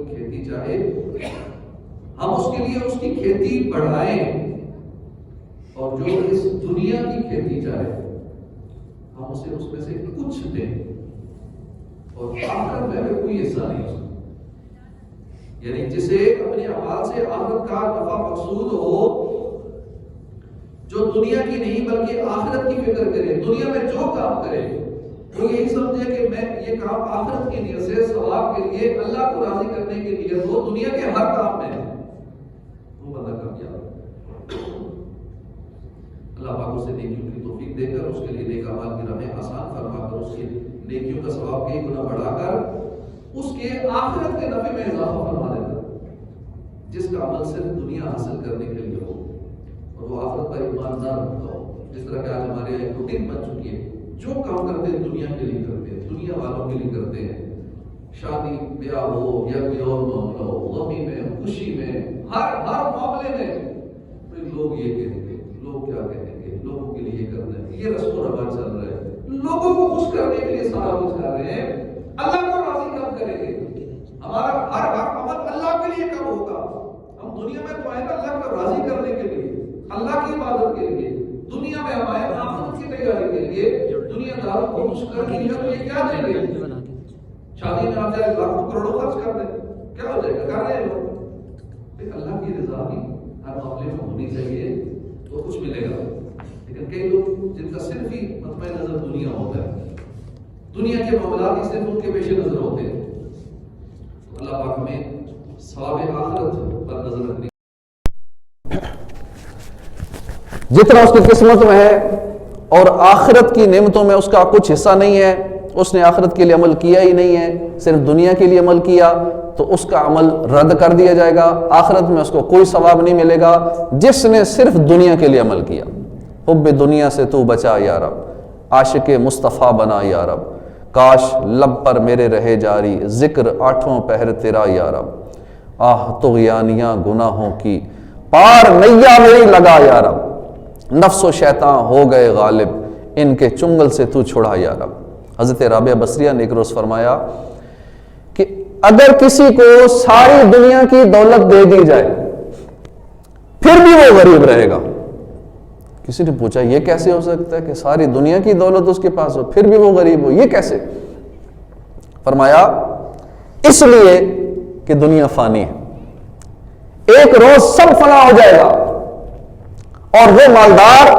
کی کھیتی چاہے ہم اس کے لیے اس کی کھیتی بڑھائیں، اور جو اس دنیا کی کھیتی چاہے ہم اسے اس میں سے کچھ دیں، اور آخرت میں بھی کوئی حصہ نہیں اس کا۔ یعنی جسے اپنے اعمال سے آخرت کا نفع مقصود ہو، جو دنیا کی نہیں بلکہ آخرت کی فکر کرے، دنیا میں جو کام کرے وہ یہی سمجھے کہ میں یہ کام آخرت کی نیت سے، ثواب کے لیے، اللہ کو راضی کرنے کی نیت ہو، دنیا کے ہر کام میں، وہ بندہ کامیاب ہے۔ اللہ پاک اسے نیکیوں کی توفیق دے کر، اس کے لیے نیک اعمال کی راہیں آسان فرما کر، اس کی نیکیوں کا ثواب کئی گنا بڑھا کر اس کے آخرت کے نفع میں اضافہ فرما دیتا، جس کا عمل صرف دنیا حاصل کرنے کے لیے ہو اور وہ آخرت پر ایماندار ہوتا ہو۔ جس طرح کہ آج ہمارے ایک روٹین بن چکی ہے، جو کام کرتے ہیں دنیا کے لیے کرتے ہیں، دنیا والوں کے لیے کرتے ہیں، شادی بیاہ ہو یا کوئی اور معاملہ ہو، غمی میں، خوشی میں، ہر معاملے میں لوگ یہ کہیں گے، لوگ کیا کہیں گے، لوگوں کے لیے یہ کرنا ہے، یہ رسم و رواج چل رہا ہے، لوگوں کو خوش کرنے کے لیے سارا کچھ کر رہے ہیں، اللہ کو راضی کب کریں گے؟ ہمارا ہر عمل اللہ کے لیے کب ہوگا؟ ہم دنیا میں تو آئے نا اللہ کو راضی کرنے کے لیے، اللہ کی عبادت کے لیے، دنیا میں ہم آئے آخرت کی تیاری کے لیے، دنیا داروں کو خوش کرنے کے لیے کیا دیں گے؟ شادی میں آپ جائے لاکھوں کروڑوں خرچ کر دیں، کیا ہو جائے گا؟ کر رہے ہیں لوگ۔ لیکن اللہ کی رضا بھی ہر معاملے میں ہونی چاہیے تو کچھ ملے گا۔ لیکن کئی لوگ جن کا صرف ہی مطمئن نظر دنیا ہوتا ہے، دنیا کے معاملات ہی صرف ان کے پیش نظر ہوتے ہیں، تو اللہ پاک ہمیں ثواب آخرت پر نظر رکھنی۔ جتنا اس کی قسمت میں ہے اور آخرت کی نعمتوں میں اس کا کچھ حصہ نہیں ہے، اس نے آخرت کے لیے عمل کیا ہی نہیں ہے، صرف دنیا کے لیے عمل کیا، تو اس کا عمل رد کر دیا جائے گا، آخرت میں اس کو کوئی ثواب نہیں ملے گا۔ جس نے صرف دنیا کے لیے عمل کیا، حب دنیا سے تو بچا یا رب، عاشق مصطفیٰ بنا یا رب، کاش لب پر میرے رہے جاری، ذکر آٹھوں پہر تیرا یا رب، آہ طغیانیاں گناہوں کی پار نیا میری لگا یا رب، نفس و شیطان ہو گئے غالب، ان کے چنگل سے تو چھڑا یا رب۔ حضرت رابعہ بصریہ نے ایک روز فرمایا کہ اگر کسی کو ساری دنیا کی دولت دے دی جائے پھر بھی وہ غریب رہے گا۔ کسی نے پوچھا یہ کیسے ہو سکتا ہے کہ ساری دنیا کی دولت اس کے پاس ہو پھر بھی وہ غریب ہو، یہ کیسے؟ فرمایا اس لیے کہ دنیا فانی ہے، ایک روز سب فنا ہو جائے گا، اور وہ مالدار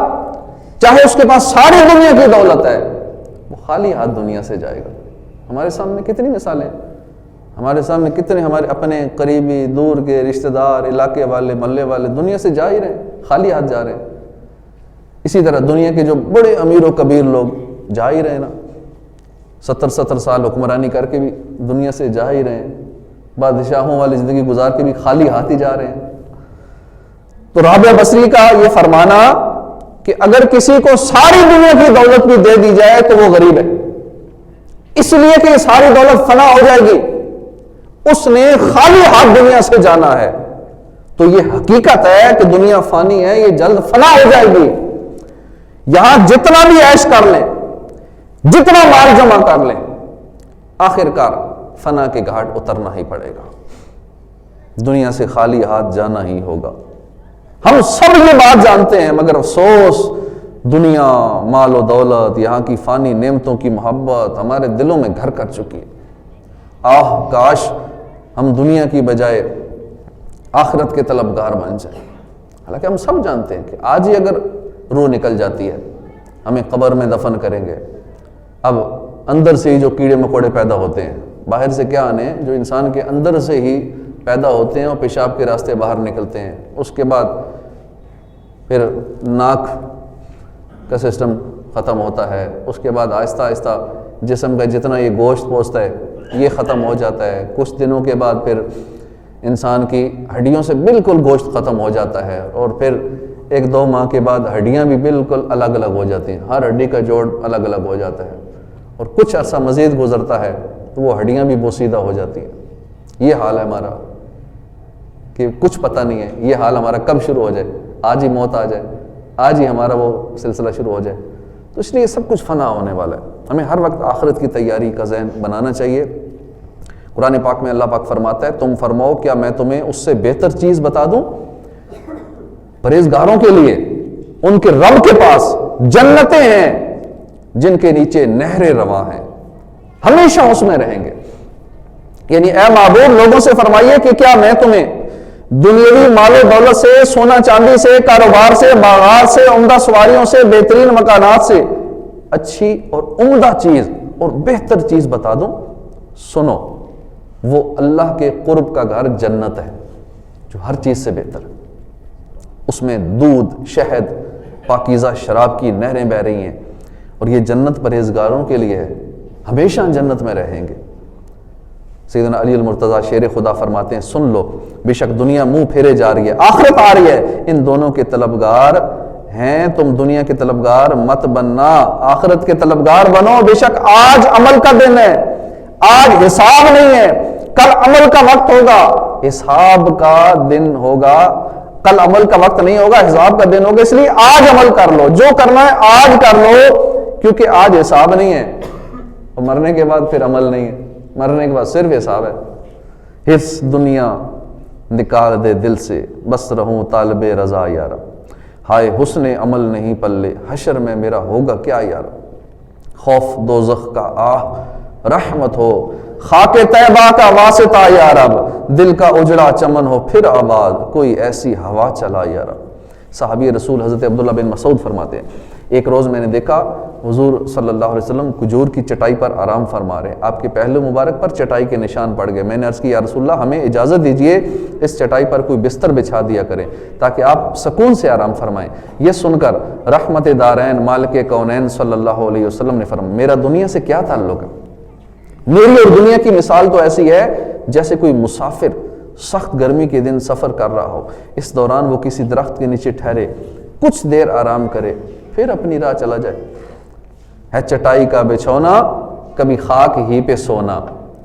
چاہے اس کے پاس ساری دنیا کی دولت ہے، وہ خالی ہاتھ دنیا سے جائے گا۔ ہمارے سامنے کتنی مثالیں، ہمارے سامنے کتنے ہمارے اپنے قریبی دور کے رشتہ دار، علاقے والے، محلے والے دنیا سے جا ہی رہے ہیں، خالی ہاتھ جا رہے ہیں۔ اسی طرح دنیا کے جو بڑے امیر و کبیر لوگ جا ہی رہے نا، 70 سال حکمرانی کر کے بھی دنیا سے جا ہی رہے ہیں، بادشاہوں والی زندگی گزار کے بھی خالی ہاتھ ہی جا رہے ہیں۔ تو رابعہ بصری کا یہ فرمانا کہ اگر کسی کو ساری دنیا کی دولت بھی دے دی جائے تو وہ غریب ہے، اس لیے کہ ساری دولت فنا ہو جائے گی، اس نے خالی ہاتھ دنیا سے جانا ہے۔ تو یہ حقیقت ہے کہ دنیا فانی ہے، یہ جلد فنا ہو جائے گی۔ یہاں جتنا بھی عیش کر لیں، جتنا مال جمع کر لیں، آخر کار فنا کے گھاٹ اترنا ہی پڑے گا، دنیا سے خالی ہاتھ جانا ہی ہوگا۔ ہم سب یہ بات جانتے ہیں، مگر افسوس دنیا، مال و دولت، یہاں کی فانی نعمتوں کی محبت ہمارے دلوں میں گھر کر چکی ہے۔ آہ کاش ہم دنیا کی بجائے آخرت کے طلبگار بن جائیں۔ حالانکہ ہم سب جانتے ہیں کہ آج ہی اگر روح نکل جاتی ہے، ہمیں قبر میں دفن کریں گے، اب اندر سے ہی جو کیڑے مکوڑے پیدا ہوتے ہیں، باہر سے کیا آنے ہیں، جو انسان کے اندر سے ہی پیدا ہوتے ہیں اور پیشاب کے راستے باہر نکلتے ہیں، اس کے بعد پھر ناک کا سسٹم ختم ہوتا ہے، اس کے بعد آہستہ آہستہ جسم کا جتنا یہ گوشت پوچھتا ہے یہ ختم ہو جاتا ہے، کچھ دنوں کے بعد پھر انسان کی ہڈیوں سے بالکل گوشت ختم ہو جاتا ہے، اور پھر 1-2 ماہ کے بعد ہڈیاں بھی بالکل الگ الگ ہو جاتی ہیں، ہر ہڈی کا جوڑ الگ الگ ہو جاتا ہے، اور کچھ عرصہ مزید گزرتا ہے تو وہ ہڈیاں بھی بوسیدہ ہو جاتی ہیں۔ یہ حال ہے ہمارا کہ کچھ پتہ نہیں ہے یہ حال ہمارا کب شروع ہو جائے، آج ہی موت آ جائے، آج ہی ہمارا وہ سلسلہ شروع ہو جائے۔ تو اس لیے سب کچھ فنا ہونے والا ہے، ہمیں ہر وقت آخرت کی تیاری کا ذہن بنانا چاہیے۔ قرآن پاک میں اللہ پاک فرماتا ہے تم فرماؤ کیا میں تمہیں اس سے بہتر چیز بتا دوں؟ پرہیزگاروں کے لیے ان کے رب کے پاس جنتیں ہیں جن کے نیچے نہریں رواں ہیں، ہمیشہ اس میں رہیں گے۔ یعنی اے معبود لوگوں سے فرمائیے کہ کیا میں تمہیں دنیاوی مال و دولت سے، سونا چاندی سے، کاروبار سے، باغات سے، عمدہ سواریوں سے، بہترین مکانات سے اچھی اور عمدہ چیز اور بہتر چیز بتا دوں؟ سنو، وہ اللہ کے قرب کا گھر جنت ہے جو ہر چیز سے بہتر ہے، اس میں دودھ، شہد، پاکیزہ شراب کی نہریں بہہ رہی ہیں، اور یہ جنت پرہیزگاروں کے لیے ہے، ہمیشہ جنت میں رہیں گے۔ سیدنا علی المرتضیٰ شیر خدا فرماتے ہیں سن لو، بے شک دنیا منہ پھیرے جا رہی ہے، آخرت آ رہی ہے، ان دونوں کے طلبگار ہیں، تم دنیا کے طلبگار مت بننا، آخرت کے طلبگار بنو، بے شک آج عمل کا دن ہے، آج حساب نہیں ہے، کل عمل کا وقت ہوگا، حساب کا دن ہوگا، کل عمل کا وقت نہیں ہوگا، حساب کا دن ہوگا، اس لیے آج عمل کر لو، جو کرنا ہے آج کر لو، کیونکہ آج حساب نہیں ہے، اور مرنے کے بعد پھر عمل نہیں ہے، مرنے کے بعد صرف حساب ہے۔ اس دنیا نکال دے دل سے، بس رہوں طالب رضا یارا، ہائے حسن عمل نہیں پلے، حشر میں میرا ہوگا کیا یارا، خوف دوزخ کا آہ رحمت ہو، خاک طیبہ کا واسطہ یا رب، دل کا اجڑا چمن ہو پھر آباد، کوئی ایسی ہوا چلا یا رب۔ صحابی رسول حضرت عبداللہ بن مسعود فرماتے ہیں ایک روز میں نے دیکھا حضور صلی اللہ علیہ وسلم کھجور کی چٹائی پر آرام فرما رہے ہیں، آپ کے پہلو مبارک پر چٹائی کے نشان پڑ گئے، میں نے عرض کی یا رسول اللہ ہمیں اجازت دیجئے اس چٹائی پر کوئی بستر بچھا دیا کریں تاکہ آپ سکون سے آرام فرمائیں۔ یہ سن کر رحمت دارین مالک کونین صلی اللہ علیہ وسلم نے فرمایا میرا دنیا سے کیا تعلق ہے؟ میری اور دنیا کی مثال تو ایسی ہے جیسے کوئی مسافر سخت گرمی کے دن سفر کر رہا ہو، اس دوران وہ کسی درخت کے نیچے ٹھہرے، کچھ دیر آرام کرے، پھر اپنی راہ چلا جائے۔ ہے چٹائی کا بچھونا، کبھی خاک ہی پہ سونا،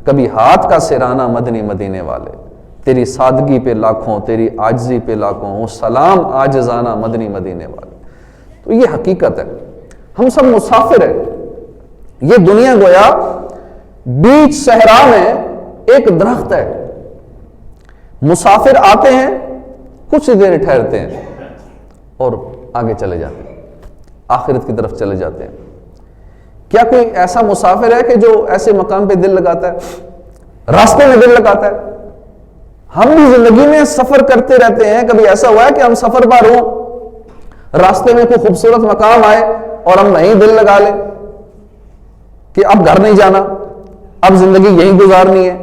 کبھی ہاتھ کا سرانہ مدنی مدینے والے، تیری سادگی پہ لاکھوں، تیری عاجزی پہ لاکھوں، وہ سلام عاجزانہ مدنی مدینے والے۔ تو یہ حقیقت ہے، ہم سب مسافر ہیں۔ یہ دنیا گویا بیچ صحرا میں ایک درخت ہے، مسافر آتے ہیں، کچھ دیر ٹھہرتے ہیں اور آگے چلے جاتے ہیں، آخرت کی طرف چلے جاتے ہیں۔ کیا کوئی ایسا مسافر ہے کہ جو ایسے مقام پہ دل لگاتا ہے، راستے میں دل لگاتا ہے؟ ہم بھی زندگی میں سفر کرتے رہتے ہیں، کبھی ایسا ہوا ہے کہ ہم سفر پر ہوں، راستے میں کوئی خوبصورت مقام آئے اور ہم وہیں دل لگا لیں کہ اب گھر نہیں جانا، اب زندگی یہیں گزارنی ہے،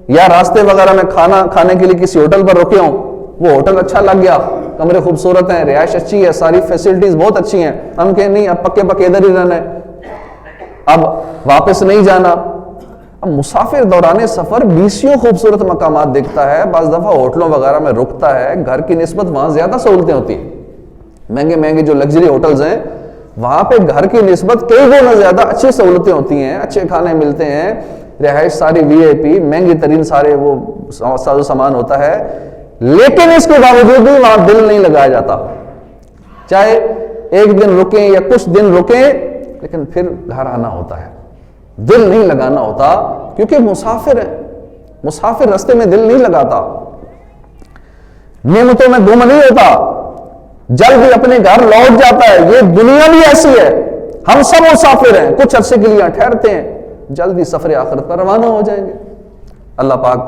یا راستے وغیرہ میں کھانا کھانے کے لیے کسی ہوٹل پر رکے ہوں، وہ ہوٹل اچھا لگ گیا، کمرے خوبصورت ہیں، رہائش اچھی ہے، ساری فیسلٹیز بہت اچھی ہیں، ہم کہیں نہیں اب پکے پکے ادھر ہی رہنا ہے، اب واپس نہیں جانا۔ اب مسافر دوران سفر بیسیوں خوبصورت مقامات دیکھتا ہے، بعض دفعہ ہوٹلوں وغیرہ میں رکتا ہے، گھر کی نسبت وہاں زیادہ سہولتیں ہوتی ہیں، مہنگے مہنگے جو لگژری ہوٹلز ہیں وہاں پہ گھر کی نسبت کئی گنا زیادہ اچھی سہولتیں ہوتی ہیں، اچھے کھانے ملتے ہیں، رہائش ساری وی آئی پی، مہنگی ترین سارے وہ ساز و سامان ہوتا ہے، لیکن اس کے باوجود بھی وہاں دل نہیں لگایا جاتا، چاہے ایک دن رکیں یا کچھ دن رکیں، لیکن پھر گھر آنا ہوتا ہے، دل نہیں لگانا ہوتا، کیونکہ مسافر ہے، مسافر راستے میں دل نہیں لگاتا، نعمتوں میں گم نہیں ہوتا، جلد اپنے گھر لوٹ جاتا ہے۔ یہ دنیا بھی ایسی ہے، ہم سب مسافر ہیں، کچھ عرصے کے لیے ٹھہرتے ہیں، جلدی سفر آخرت پر روانہ ہو جائیں گے۔ اللہ پاک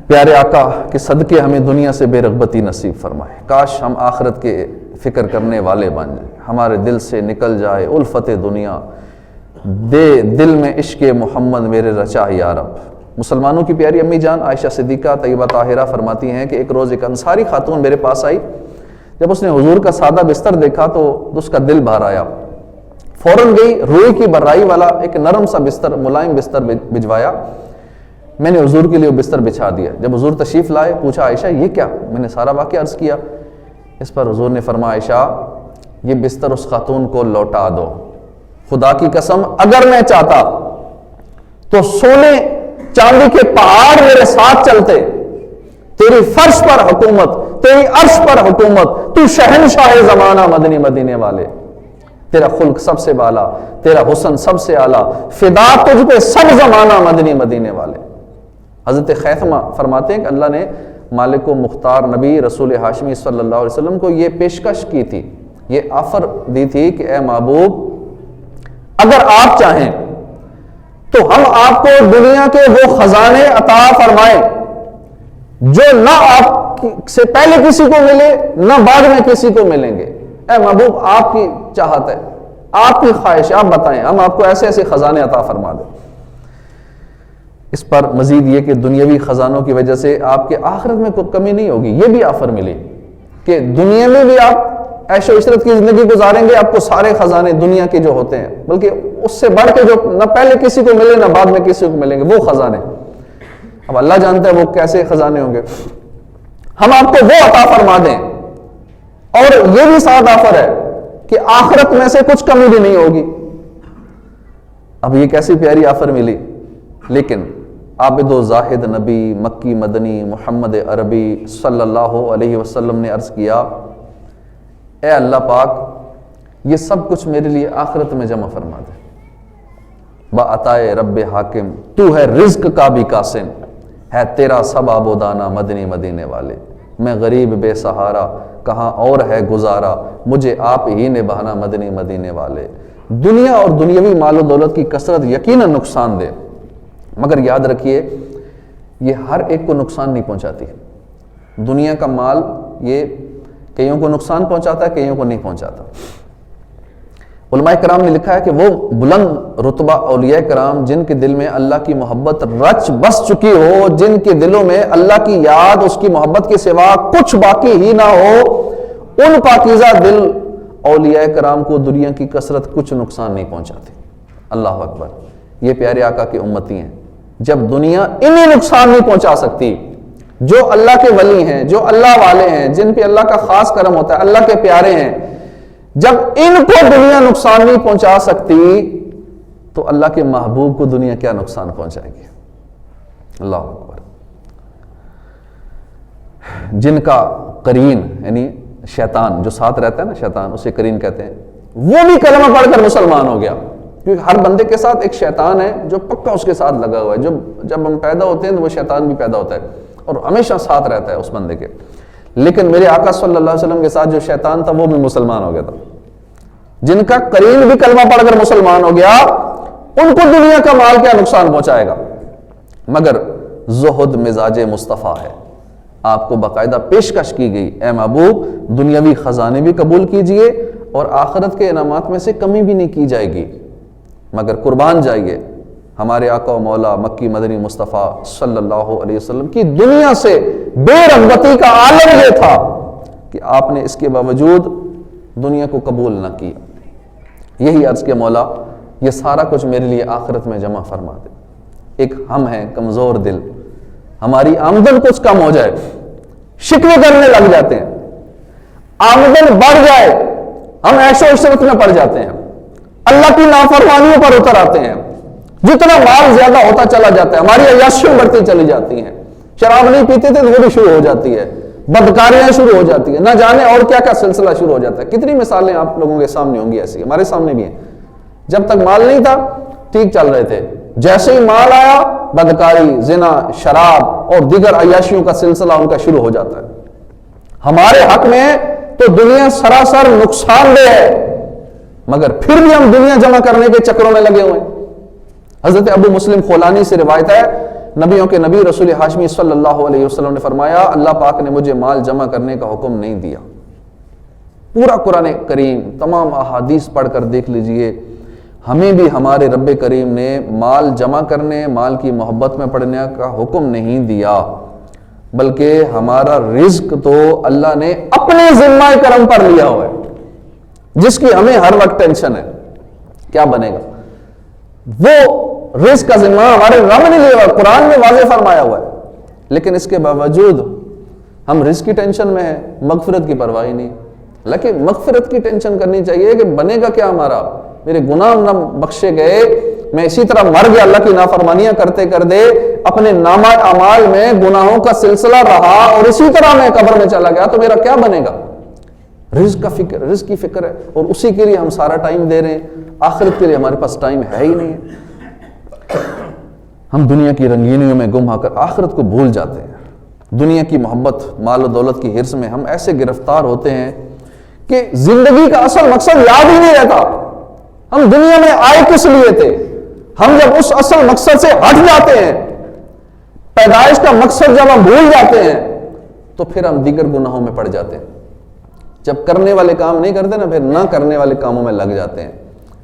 پیارے آقا کے صدقے ہمیں دنیا سے بے رغبتی نصیب فرمائے، کاش ہم آخرت کے فکر کرنے والے بن جائیں، ہمارے دل سے نکل جائے الفت دنیا، دے دل میں عشق محمد میرے رچا یا رب۔ مسلمانوں کی پیاری امی جان عائشہ صدیقہ طیبہ طاہرہ فرماتی ہیں کہ ایک روز ایک انصاری خاتون میرے پاس آئی، جب اس نے حضور کا سادہ بستر دیکھا تو اس کا دل بھر آیا، فوراً گئی، روئی کی برائی والا ایک نرم سا بستر، ملائم بستر بھجوایا، میں نے حضور کے لیے وہ بستر بچھا دیا۔ جب حضور تشریف لائے پوچھا عائشہ یہ کیا؟ میں نے سارا واقعہ عرض کیا۔ اس پر حضور نے فرمایا عائشہ یہ بستر اس خاتون کو لوٹا دو، خدا کی قسم اگر میں چاہتا تو سونے چاندی کے پہاڑ میرے ساتھ چلتے، تیری فرش پر حکومت، تیری عرش پر حکومت، تو شہنشاہ زمانہ مدنی مدینے والے، تیرا خلق سب سے بالا، تیرا حسن سب سے اعلیٰ، فدا تجھ پہ سب زمانہ مدنی مدینے والے۔ حضرت خیثمہ فرماتے ہیں کہ اللہ نے مالک و مختار نبی رسول ہاشمی صلی اللہ علیہ وسلم کو یہ پیشکش کی تھی، یہ آفر دی تھی کہ اے محبوب اگر آپ چاہیں تو ہم آپ کو دنیا کے وہ خزانے عطا فرمائیں جو نہ آپ سے پہلے کسی کو ملے نہ بعد میں کسی کو ملیں گے۔ اے محبوب آپ کی چاہت ہے، آپ کی خواہش ہے، آپ بتائیں، ہم آپ کو ایسے ایسے خزانے عطا فرما دیں۔ اس پر مزید یہ کہ دنیاوی خزانوں کی وجہ سے آپ کے آخرت میں کوئی کمی نہیں ہوگی، یہ بھی آفر ملی کہ دنیا میں بھی آپ عیش و عشرت کی زندگی گزاریں گے، آپ کو سارے خزانے دنیا کے جو ہوتے ہیں، بلکہ اس سے بڑھ کے جو نہ پہلے کسی کو ملے نہ بعد میں کسی کو ملیں گے، وہ خزانے۔ اب اللہ جانتا ہے وہ کیسے خزانے ہوں گے، ہم آپ کو وہ عطا فرما دیں۔ اور یہ بھی ساتھ آفر ہے کہ آخرت میں سے کچھ کمی بھی نہیں ہوگی۔ اب یہ کیسی پیاری آفر ملی، لیکن عابد و زاہد نبی مکی مدنی محمد عربی صلی اللہ علیہ وسلم نے عرض کیا، اے اللہ پاک یہ سب کچھ میرے لیے آخرت میں جمع فرما دے۔ بعطائے رب حاکم تو ہے رزق کا بھی قاسم، ہے تیرا سب آب و دانہ مدنی مدینے والے، میں غریب بے سہارا کہاں اور ہے گزارا، مجھے آپ ہی نے بہانا مدنی مدینے والے۔ دنیا اور دنیاوی مال و دولت کی کثرت یقیناً نقصان دے، مگر یاد رکھیے یہ ہر ایک کو نقصان نہیں پہنچاتی۔ دنیا کا مال یہ کئیوں کو نقصان پہنچاتا ہے، کئیوں کو نہیں پہنچاتا۔ علماء کرام نے لکھا ہے کہ وہ بلند رتبہ اولیاء کرام جن کے دل میں اللہ کی محبت رچ بس چکی ہو، جن کے دلوں میں اللہ کی یاد اس کی محبت کے سوا کچھ باقی ہی نہ ہو، ان پاکیزہ دل اولیاء کرام کو دنیا کی کثرت کچھ نقصان نہیں پہنچاتی۔ اللہ اکبر، یہ پیارے آقا کی امتی ہیں۔ جب دنیا انہیں نقصان نہیں پہنچا سکتی، جو اللہ کے ولی ہیں، جو اللہ والے ہیں، جن پہ اللہ کا خاص کرم ہوتا ہے، اللہ کے پیارے ہیں، جب ان کو دنیا نقصان نہیں پہنچا سکتی تو اللہ کے محبوب کو دنیا کیا نقصان پہنچائے گی۔ اللہ اکبر۔ جن کا قرین یعنی شیطان جو ساتھ رہتا ہے نا، شیطان اسے قرین کہتے ہیں، وہ بھی کلمہ پڑھ کر مسلمان ہو گیا، کیونکہ ہر بندے کے ساتھ ایک شیطان ہے جو پکا اس کے ساتھ لگا ہوا ہے۔ جب ہم پیدا ہوتے ہیں تو وہ شیطان بھی پیدا ہوتا ہے اور ہمیشہ ساتھ رہتا ہے اس بندے کے۔ لیکن میرے آقا صلی اللہ علیہ وسلم کے ساتھ جو شیطان تھا وہ بھی مسلمان ہو گیا تھا۔ جن کا قرین بھی کلمہ پڑھ کر مسلمان ہو گیا، ان کو دنیا کا مال کیا نقصان پہنچائے گا، مگر زہد مزاج مصطفیٰ ہے۔ آپ کو باقاعدہ پیشکش کی گئی، اے محبوب دنیاوی خزانے بھی قبول کیجئے اور آخرت کے انعامات میں سے کمی بھی نہیں کی جائے گی، مگر قربان جائیے ہمارے آقا و مولا مکی مدنی مصطفیٰ صلی اللہ علیہ وسلم کی دنیا سے بے رغبتی کا عالم یہ تھا کہ آپ نے اس کے باوجود دنیا کو قبول نہ کیا۔ یہی عرض کے مولا یہ سارا کچھ میرے لیے آخرت میں جمع فرما دے۔ ایک ہم ہیں کمزور دل، ہماری آمدن کچھ کم ہو جائے شکوے کرنے لگ جاتے ہیں، آمدن بڑھ جائے ہم عیش و عشرت میں پڑ جاتے ہیں، اللہ کی نافرمانیوں پر اتر آتے ہیں، جتنا مال زیادہ ہوتا چلا جاتا ہے ہماری عیاشیاں بڑھتی چلی جاتی ہیں، شراب نہیں پیتے تھے تو وہ بھی شروع ہو جاتی ہے، بدکاریاں شروع ہو جاتی ہیں، نہ جانے اور کیا کیا سلسلہ شروع ہو جاتا ہے۔ کتنی مثالیں آپ لوگوں کے سامنے ہوں گی ایسی، ہمارے سامنے بھی ہیں۔ جب تک مال نہیں تھا ٹھیک چل رہے تھے، جیسے ہی مال آیا بدکاری، زنا، شراب اور دیگر عیاشیوں کا سلسلہ ان کا شروع ہو جاتا ہے۔ ہمارے حق میں تو دنیا سراسر نقصان دہ ہے، مگر پھر بھی ہم دنیا جمع کرنے کے چکروں میں لگے ہوئے ہیں۔ حضرت ابو مسلم خولانی سے روایت ہے، نبیوں کے نبی رسول ہاشمی صلی اللہ علیہ وسلم نے فرمایا، اللہ پاک نے مجھے مال جمع کرنے کا حکم نہیں دیا۔ پورا قرآن کریم تمام احادیث پڑھ کر دیکھ لیجئے، ہمیں بھی ہمارے رب کریم نے مال جمع کرنے، مال کی محبت میں پڑھنے کا حکم نہیں دیا، بلکہ ہمارا رزق تو اللہ نے اپنے ذمہ کرم پر لیا ہوا ہے، جس کی ہمیں ہر وقت ٹینشن ہے کیا بنے گا۔ وہ رزق کا ذمہ ہمارے رب نے لیا ہوا، قرآن میں واضح فرمایا ہوا ہے، لیکن اس کے باوجود ہم رزق کی ٹینشن میں ہیں، مغفرت کی پرواہ نہیں۔ لیکن مغفرت کی ٹینشن کرنی چاہیے کہ بنے گا کیا ہمارا، میرے گناہ نہ بخشے گئے، میں اسی طرح مر گیا اللہ کی نافرمانیاں کرتے کرتے، اپنے نامہ اعمال میں گناہوں کا سلسلہ رہا اور اسی طرح میں قبر میں چلا گیا، تو میرا کیا بنے گا۔ رزق کا فکر، رزق کی فکر ہے، اور اسی کے لیے ہم سارا ٹائم دے رہے ہیں، آخرت کے لیے ہمارے پاس ٹائم ہے ہی نہیں ہے۔ ہم دنیا کی رنگینیوں میں گم ہو کر آخرت کو بھول جاتے ہیں. دنیا کی محبت، مال و دولت کی حرص میں ہم ایسے گرفتار ہوتے ہیں کہ زندگی کا اصل مقصد یاد ہی نہیں رہتا. ہم دنیا میں آئے کس لیے تھے؟ ہم جب اس اصل مقصد سے ہٹ جاتے ہیں، پیدائش کا مقصد جب ہم بھول جاتے ہیں، تو پھر ہم دیگر گناہوں میں پڑ جاتے ہیں. جب کرنے والے کام نہیں کرتے نا، پھر نہ کرنے والے کاموں میں لگ جاتے ہیں.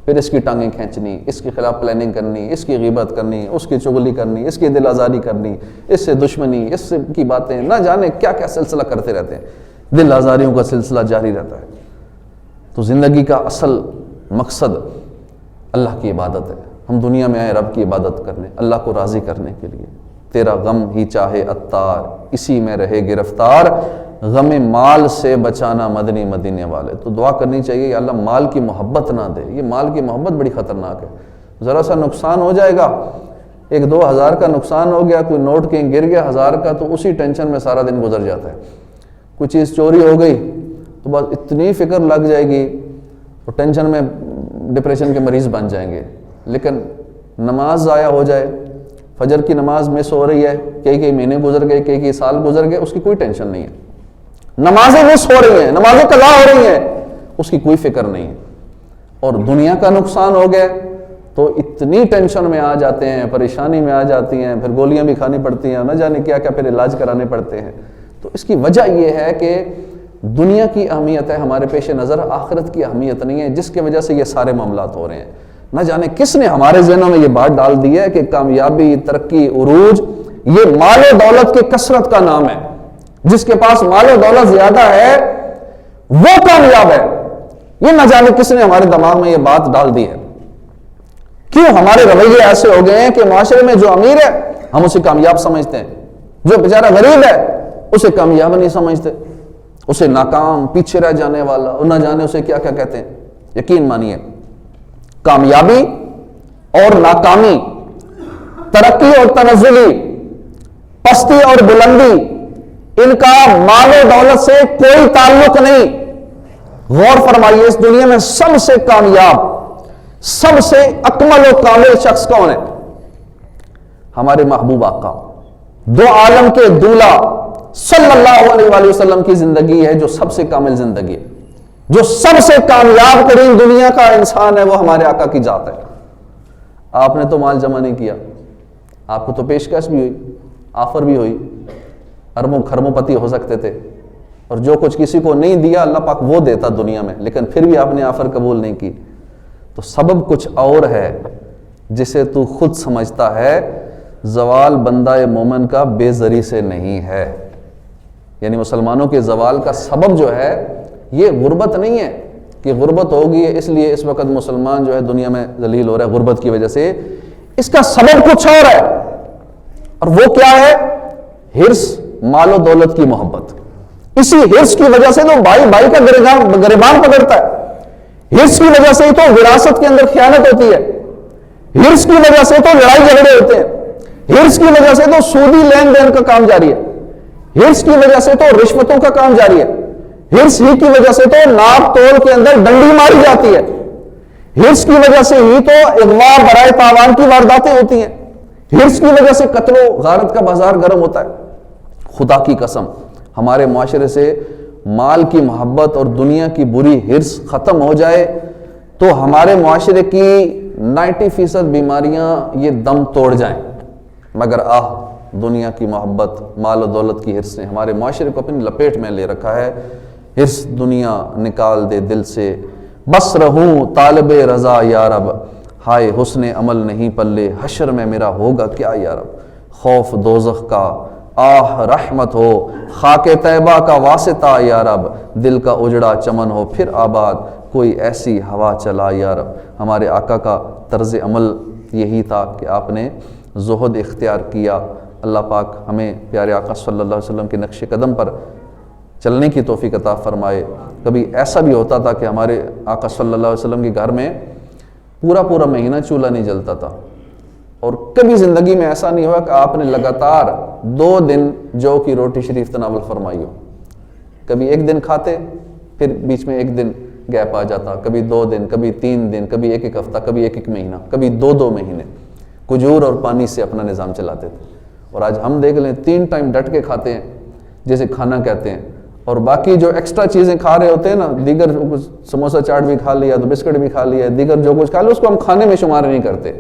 پھر اس کی ٹانگیں کھینچنی، اس کے خلاف پلاننگ کرنی، اس کی غیبت کرنی، اس کی چغلی کرنی، اس کی دل آزاری کرنی، اس سے دشمنی، اس سے کی باتیں، نہ جانے کیا کیا سلسلہ کرتے رہتے ہیں. دل آزاریوں کا سلسلہ جاری رہتا ہے. تو زندگی کا اصل مقصد اللہ کی عبادت ہے. ہم دنیا میں آئے رب کی عبادت کرنے، اللہ کو راضی کرنے کے لیے. تیرا غم ہی چاہے عطار، اسی میں رہے گرفتار، غم مال سے بچانا مدنی مدینے والے. تو دعا کرنی چاہیے یا اللہ مال کی محبت نہ دے. یہ مال کی محبت بڑی خطرناک ہے. ذرا سا نقصان ہو جائے گا، 1-2 ہزار کا نقصان ہو گیا، کوئی نوٹ کہیں گر گیا 1000 کا، تو اسی ٹینشن میں سارا دن گزر جاتا ہے. کوئی چیز چوری ہو گئی تو بس اتنی فکر لگ جائے گی، تو ٹینشن میں ڈپریشن کے مریض بن جائیں گے. لیکن نماز ضائع ہو جائے، فجر کی نماز مس ہو رہی ہے، کئی مہینے گزر گئے، کئی سال گزر گئے، اس کی کوئی ٹینشن نہیں ہے. نمازیں مس ہو رہی ہیں، نمازیں قضا ہو رہی ہیں، اس کی کوئی فکر نہیں ہے. اور دنیا کا نقصان ہو گیا تو اتنی ٹینشن میں آ جاتے ہیں، پریشانی میں آ جاتی ہیں، پھر گولیاں بھی کھانی پڑتی ہیں، نہ جانے کیا کیا پھر علاج کرانے پڑتے ہیں. تو اس کی وجہ یہ ہے کہ دنیا کی اہمیت ہے ہمارے پیش نظر، آخرت کی اہمیت نہیں ہے، جس کی وجہ سے یہ سارے معاملات ہو رہے ہیں. نہ جانے کس نے ہمارے ذہنوں میں یہ بات ڈال دی ہے کہ کامیابی، ترقی، عروج یہ مال و دولت کی کثرت کا نام ہے. جس کے پاس مال و دولت زیادہ ہے وہ کامیاب ہے. یہ نہ جانے کس نے ہمارے دماغ میں یہ بات ڈال دی ہے. کیوں ہمارے رویے ایسے ہو گئے ہیں کہ معاشرے میں جو امیر ہے ہم اسے کامیاب سمجھتے ہیں، جو بیچارہ غریب ہے اسے کامیاب نہیں سمجھتے، اسے ناکام، پیچھے رہ جانے والا، اور نہ جانے اسے کیا کیا کہتے ہیں. یقین مانیے، کامیابی اور ناکامی، ترقی اور تنزلی، پستی اور بلندی، ان کا مال و دولت سے کوئی تعلق نہیں. غور فرمائیے، اس دنیا میں سب سے کامیاب، سب سے اکمل و کامل شخص کون ہے؟ ہمارے محبوب آقا، دو عالم کے دولہ صلی اللہ علیہ وآلہ وسلم کی زندگی ہے جو سب سے کامل زندگی ہے. جو سب سے کامیاب ترین دنیا کا انسان ہے وہ ہمارے آقا کی ذات ہے. آپ نے تو مال جمع نہیں کیا، آپ کو تو پیشکش بھی ہوئی، آفر بھی ہوئی، اربوں خربوں پتی ہو سکتے تھے، اور جو کچھ کسی کو نہیں دیا اللہ پاک وہ دیتا دنیا میں، لیکن پھر بھی آپ نے آفر قبول نہیں کی. تو سبب کچھ اور ہے جسے تو خود سمجھتا ہے. زوال بندہ مومن کا بے زری سے نہیں ہے. یعنی مسلمانوں کے زوال کا سبب جو ہے یہ غربت نہیں ہے کہ غربت ہوگی اس لیے اس وقت مسلمان جو ہے دنیا میں ذلیل ہو رہا ہے غربت کی وجہ سے. اس کا سبب کچھ اور ہے، اور وہ کیا ہے؟ حرص، مال و دولت کی محبت. اسی حرص کی وجہ سے تو بھائی بھائی کا گریبان پکڑتا ہے. حرص کی وجہ سے تو وراثت کے اندر خیانت ہوتی ہے. حرص کی وجہ سے تو لڑائی جھگڑے ہوتے ہیں. حرص کی وجہ سے تو سودی لین دین کا کام جاری ہے. حرص کی وجہ سے تو رشوتوں کا کام جاری ہے. حرص ہی کی وجہ سے تو ناپ تول کے اندر ڈنڈی ماری جاتی ہے. حرص کی وجہ سے ہی تو اغوا برائے تاوان کی وارداتیں ہوتی ہیں. حرص کی وجہ سے قتل و غارت کا بازار گرم ہوتا ہے. خدا کی قسم ہمارے معاشرے سے مال کی محبت اور دنیا کی بری حرص ختم ہو جائے تو ہمارے معاشرے کی 90% بیماریاں یہ دم توڑ جائیں. مگر دنیا کی محبت، مال و دولت کی حرص نے ہمارے معاشرے کو اپنی لپیٹ میں لے رکھا ہے. حرص دنیا نکال دے دل سے، بس رہوں طالب رضا یا رب. ہائے حسن عمل نہیں پلے، حشر میں میرا ہوگا کیا یا رب. خوف دوزخ کا، رحمت ہو، خاک طیبہ کا واسطہ یا رب. دل کا اجڑا چمن ہو پھر آباد، کوئی ایسی ہوا چلا یا رب. ہمارے آقا کا طرز عمل یہی تھا کہ آپ نے زہد اختیار کیا. اللہ پاک ہمیں پیارے آقا صلی اللہ علیہ وسلم کے نقش قدم پر چلنے کی توفیق عطا فرمائے. کبھی ایسا بھی ہوتا تھا کہ ہمارے آقا صلی اللہ علیہ وسلم کے گھر میں پورا مہینہ چولہا نہیں جلتا تھا، اور کبھی زندگی میں ایسا نہیں ہوا کہ آپ نے لگاتار 2 دن جو کی روٹی شریف تناول فرمائی ہو. کبھی 1 دن کھاتے، پھر بیچ میں 1 دن گیپ آ جاتا، کبھی 2 دن، کبھی 3 دن، کبھی 1 ہفتہ، کبھی 1 مہینہ، کبھی 2 مہینے. کھجور اور پانی سے اپنا نظام چلاتے تھے. اور آج ہم دیکھ لیں 3 ٹائم ڈٹ کے کھاتے ہیں جیسے کھانا کہتے ہیں, اور باقی جو ایکسٹرا چیزیں کھا رہے ہوتے ہیں نا, دیگر سموسہ چاٹ بھی کھا لیا تو بسکٹ بھی کھا لیا, دیگر جو کچھ کھا لیا اس کو ہم کھانے میں شمار نہیں کرتے.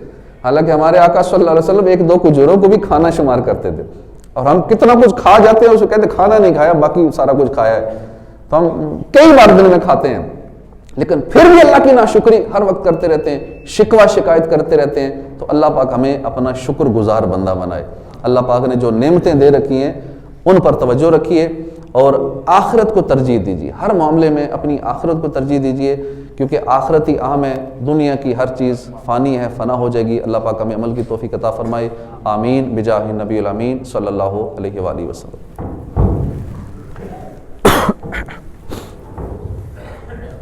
حالانکہ ہمارے آقا صلی اللہ علیہ وسلم 1-2 کھجوروں کو بھی کھانا شمار کرتے تھے, اور ہم کتنا کچھ کھا جاتے ہیں اسے کہتے ہیں کھانا نہیں کھایا, باقی سارا کچھ کھایا ہے. تو ہم کئی بار دن میں کھاتے ہیں, لیکن پھر بھی اللہ کی ناشکری ہر وقت کرتے رہتے ہیں, شکوہ شکایت کرتے رہتے ہیں. تو اللہ پاک ہمیں اپنا شکر گزار بندہ بنائے. اللہ پاک نے جو نعمتیں دے رکھی ہیں ان پر توجہ رکھیے اور آخرت کو ترجیح دیجیے. ہر معاملے میں اپنی آخرت کو ترجیح دیجیے, کیونکہ آخرت ہی اہم ہے. دنیا کی ہر چیز فانی ہے, فنا ہو جائے گی. اللہ پاک ہمیں عمل کی توفیق عطا فرمائے. آمین بجاہ نبی الامین صلی اللہ علیہ وآلہ وسلم.